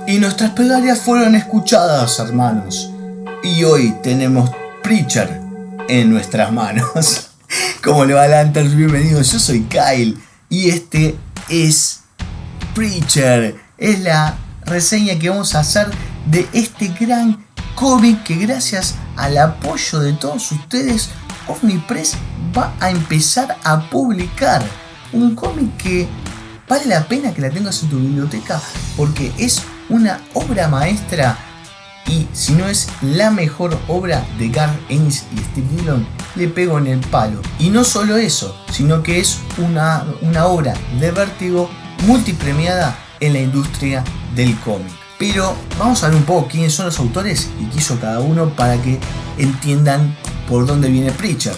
Y nuestras plegarias fueron escuchadas, hermanos. Y hoy tenemos Preacher en nuestras manos. ¿Cómo le va, Lanterns? Bienvenidos, yo soy Kyle. Y este es Preacher. Es la reseña que vamos a hacer de este gran cómic que, gracias al apoyo de todos ustedes, Omnipress va a empezar a publicar. Un cómic que vale la pena que la tengas en tu biblioteca porque es una obra maestra, y si no es la mejor obra de Garth Ennis y Steve Dillon, le pego en el palo. Y no solo eso, sino que es una obra de Vértigo multipremiada en la industria del cómic. Pero vamos a ver un poco quiénes son los autores y qué hizo cada uno para que entiendan por dónde viene Preacher.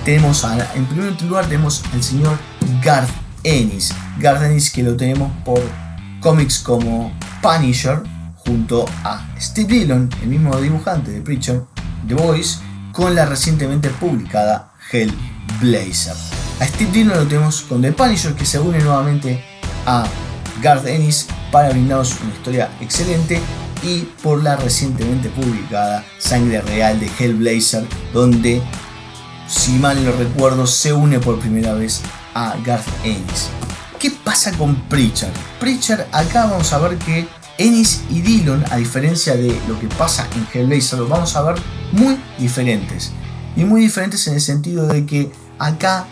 Tenemos en primer lugar tenemos al señor Garth Ennis. Garth Ennis, que lo tenemos por cómics como Punisher, junto a Steve Dillon, el mismo dibujante de Preacher, The Boys, con la recientemente publicada Hellblazer. A Steve Dillon lo tenemos con The Punisher, que se une nuevamente a Garth Ennis para brindarnos una historia excelente, y por la recientemente publicada Sangre Real de Hellblazer, donde, si mal no recuerdo, se une por primera vez a Garth Ennis. ¿Qué pasa con Preacher? Preacher, acá vamos a ver que Ennis y Dillon, a diferencia de lo que pasa en Hellblazer, lo vamos a ver muy diferentes. Y muy diferentes en el sentido de que acá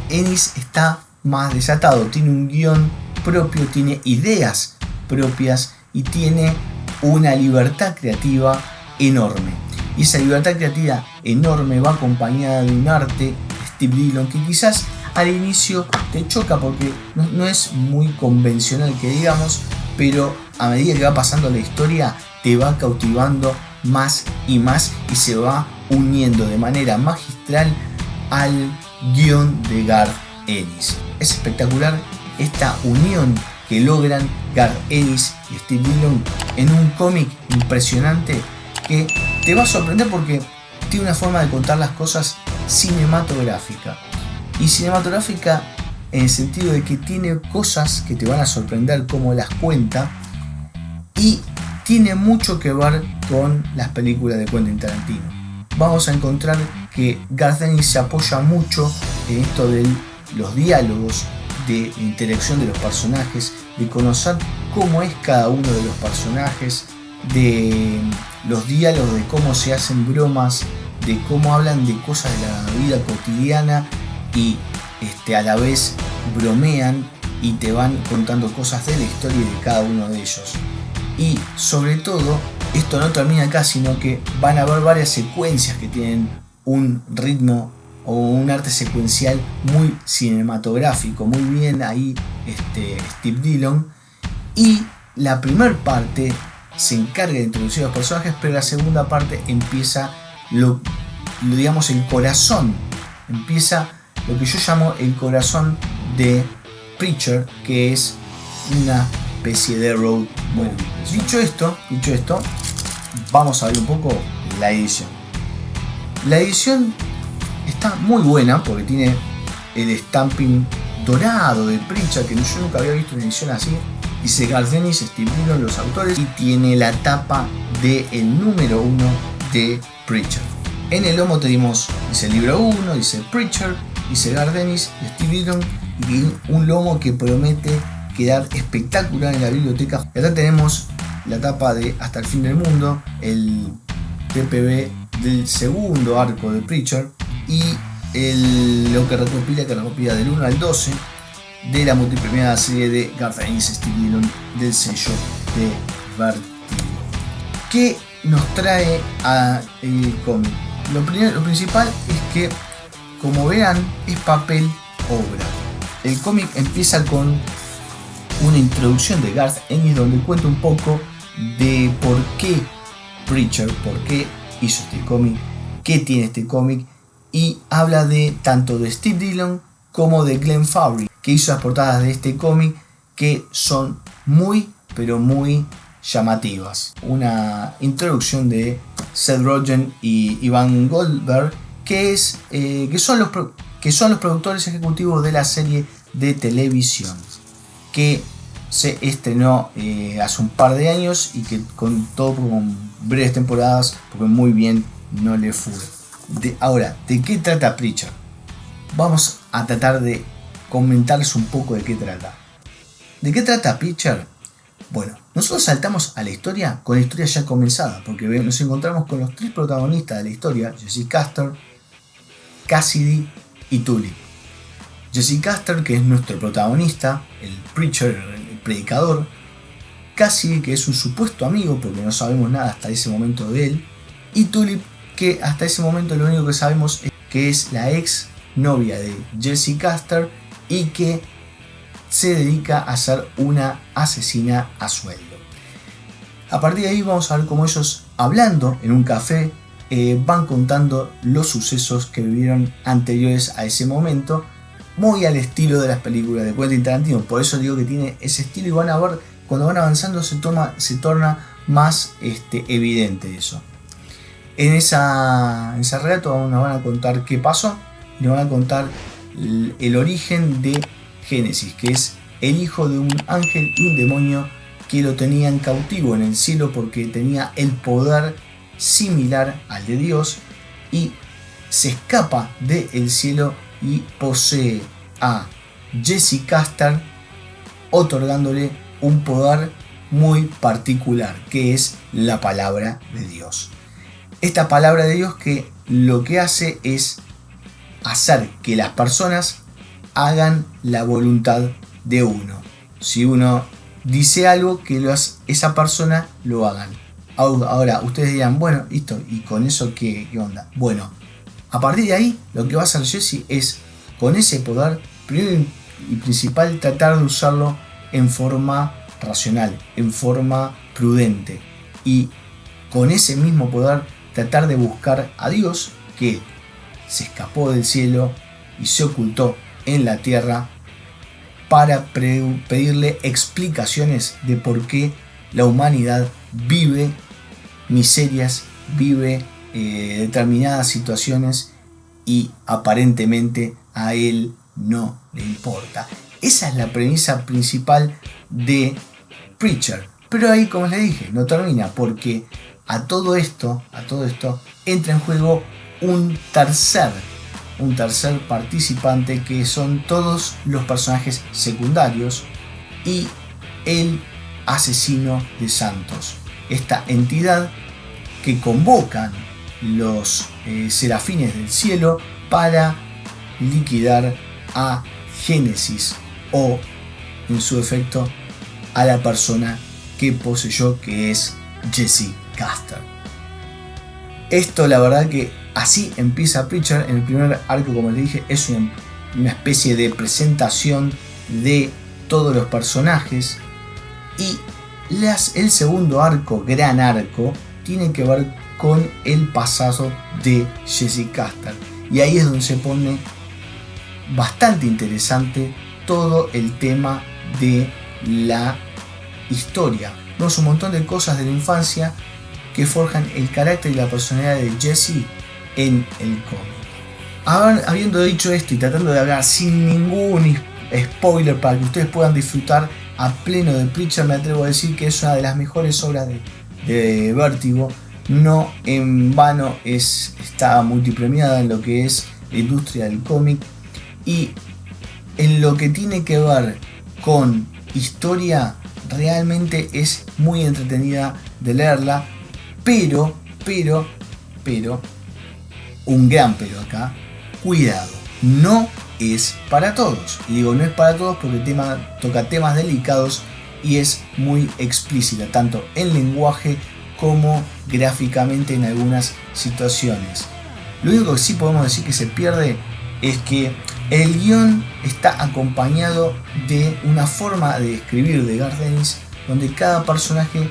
Ennis está más desatado, tiene un guión propio, tiene ideas propias y tiene una libertad creativa enorme. Y esa libertad creativa enorme va acompañada de un arte, Steve Dillon, que quizás al inicio te choca porque no es muy convencional, que digamos, pero a medida que va pasando la historia te va cautivando más y más y se va uniendo de manera magistral al guión de Garth Ennis. Es espectacular esta unión que logran Garth Ennis y Steve Dillon en un cómic impresionante que te va a sorprender porque tiene una forma de contar las cosas cinematográfica. Y cinematográfica en el sentido de que tiene cosas que te van a sorprender cómo las cuenta, y tiene mucho que ver con las películas de Quentin Tarantino. Vamos a encontrar que Garth Ennis se apoya mucho en esto de los diálogos, de la interacción de los personajes, de conocer cómo es cada uno de los personajes, de los diálogos, de cómo se hacen bromas, de cómo hablan de cosas de la vida cotidiana y a la vez bromean y te van contando cosas de la historia de cada uno de ellos. Y sobre todo, esto no termina acá, sino que van a haber varias secuencias que tienen un ritmo o un arte secuencial muy cinematográfico, muy bien ahí Steve Dillon. Y la primera parte se encarga de introducir a los personajes, pero la segunda parte empieza digamos, el corazón, empieza lo que yo llamo el corazón de Preacher, que es una especie de road movie. Dicho esto, vamos a ver un poco la edición. La edición está muy buena porque tiene el stamping dorado de Preacher, que yo nunca había visto una edición así. Dice Garth Ennis, Steve Dillon, los autores, y tiene la tapa del número 1 de Preacher. En el lomo tenemos, dice libro 1, dice Preacher, dice Garth Ennis y Steve Dillon, y un lomo que promete quedar espectacular en la biblioteca. Y acá tenemos la tapa de Hasta el fin del mundo, el TPB del segundo arco de Preacher, y lo que recopila del 1 al 12 de la multipremiada serie de Garth Ennis, Steve Dillon, del sello de Vértigo. ¿Qué nos trae a el cómic? Lo principal es que, como vean, es papel obra. El cómic empieza con una introducción de Garth Ennis donde cuenta un poco de por qué Preacher, por qué hizo este cómic, qué tiene este cómic, y habla de tanto de Steve Dillon como de Glenn Fabry, que hizo las portadas de este cómic, que son muy, pero muy llamativas. Una introducción de Seth Rogen y Ivan Goldberg, que son los productores ejecutivos de la serie de televisión, que se estrenó hace un par de años y que contó con breves temporadas porque muy bien no le fue. Ahora, ¿de qué trata Preacher? Vamos a tratar de comentarles un poco de qué trata. ¿De qué trata Preacher? Bueno, nosotros saltamos a la historia con la historia ya comenzada, porque nos encontramos con los tres protagonistas de la historia, Jesse Custer, Cassidy y Tulip. Jesse Custer, que es nuestro protagonista, el Preacher, el predicador. Cassidy, que es un supuesto amigo, porque no sabemos nada hasta ese momento de él. Y Tulip, que hasta ese momento lo único que sabemos es que es la ex novia de Jesse Custer y que se dedica a ser una asesina a sueldo. A partir de ahí vamos a ver cómo ellos, hablando en un café, van contando los sucesos que vivieron anteriores a ese momento, muy al estilo de las películas de Quentin Tarantino. Por eso digo que tiene ese estilo y van a ver, cuando van avanzando se torna más evidente eso. En ese relato nos van a contar qué pasó y nos van a contar el origen de Génesis, que es el hijo de un ángel y un demonio que lo tenían cautivo en el cielo porque tenía el poder similar al de Dios y se escapa del cielo y posee a Jesse Custer, otorgándole un poder muy particular que es la palabra de Dios. Esta palabra de Dios que lo que hace es hacer que las personas hagan la voluntad de uno. Si uno dice algo, que esa persona lo hagan. Ahora, ustedes dirán, bueno, listo, ¿y con eso qué onda? Bueno, a partir de ahí, lo que va a hacer Jesse es, con ese poder, primero y principal, tratar de usarlo en forma racional, en forma prudente. Y con ese mismo poder, tratar de buscar a Dios, que se escapó del cielo y se ocultó en la tierra, para pedirle explicaciones de por qué la humanidad vive miserias, vive determinadas situaciones y aparentemente a él no le importa. Esa es la premisa principal de Preacher. Pero ahí, como les dije, no termina, porque a todo esto entra en juego un tercer participante, que son todos los personajes secundarios y el asesino de santos, esta entidad que convocan los serafines del cielo para liquidar a Génesis, o en su efecto a la persona que poseyó, que es Jesse Custer. Esto, la verdad que así empieza Preacher. En el primer arco, como les dije, es una especie de presentación de todos los personajes. Y el segundo arco, gran arco, tiene que ver con el pasado de Jesse Custer. Y ahí es donde se pone bastante interesante todo el tema de la historia. Vemos un montón de cosas de la infancia que forjan el carácter y la personalidad de Jesse en el cómic. Habiendo dicho esto y tratando de hablar sin ningún spoiler para que ustedes puedan disfrutar a pleno de Preacher, me atrevo a decir que es una de las mejores obras de Vértigo. No en vano está multipremiada en lo que es la industria del cómic, y en lo que tiene que ver con historia realmente es muy entretenida de leerla, pero un gran pero acá, cuidado, no es para todos. Y digo no es para todos porque toca temas delicados y es muy explícita, tanto en lenguaje como gráficamente en algunas situaciones. Lo único que sí podemos decir que se pierde es que el guión está acompañado de una forma de escribir de Garth Ennis, donde cada personaje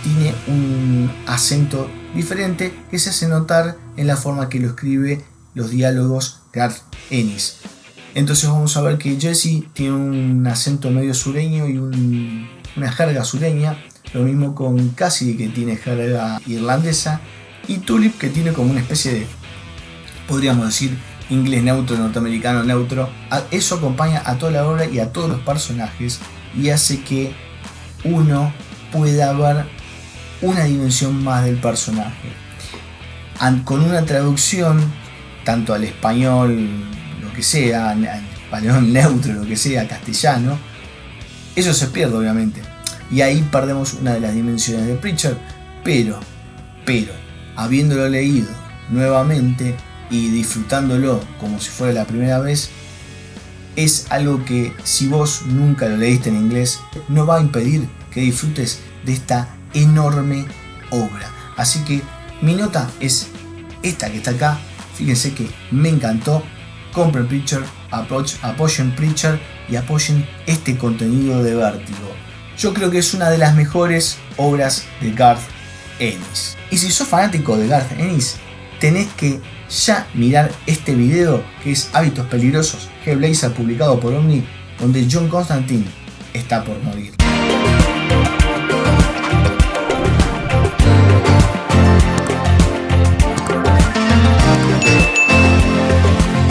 tiene un acento diferente que se hace notar en la forma que lo escribe los diálogos Garth Ennis. Entonces vamos a ver que Jesse tiene un acento medio sureño y una jerga sureña, lo mismo con Cassidy, que tiene jerga irlandesa, y Tulip, que tiene como una especie de, podríamos decir, inglés neutro, norteamericano neutro. Eso acompaña a toda la obra y a todos los personajes y hace que uno pueda ver una dimensión más del personaje. Con una traducción, tanto al español, lo que sea, al español neutro, lo que sea, castellano, eso se pierde obviamente. Y ahí perdemos una de las dimensiones de Preacher, pero, habiéndolo leído nuevamente y disfrutándolo como si fuera la primera vez, es algo que si vos nunca lo leíste en inglés, no va a impedir que disfrutes de esta enorme obra. Así que mi nota es esta que está acá. Fíjense que me encantó. Compren Preacher, apoyen Preacher y apoyen este contenido de Vértigo. Yo creo que es una de las mejores obras de Garth Ennis. Y si sos fanático de Garth Ennis, tenés que ya mirar este video que es Hábitos Peligrosos, Hellblazer, publicado por Omni, donde John Constantine está por morir.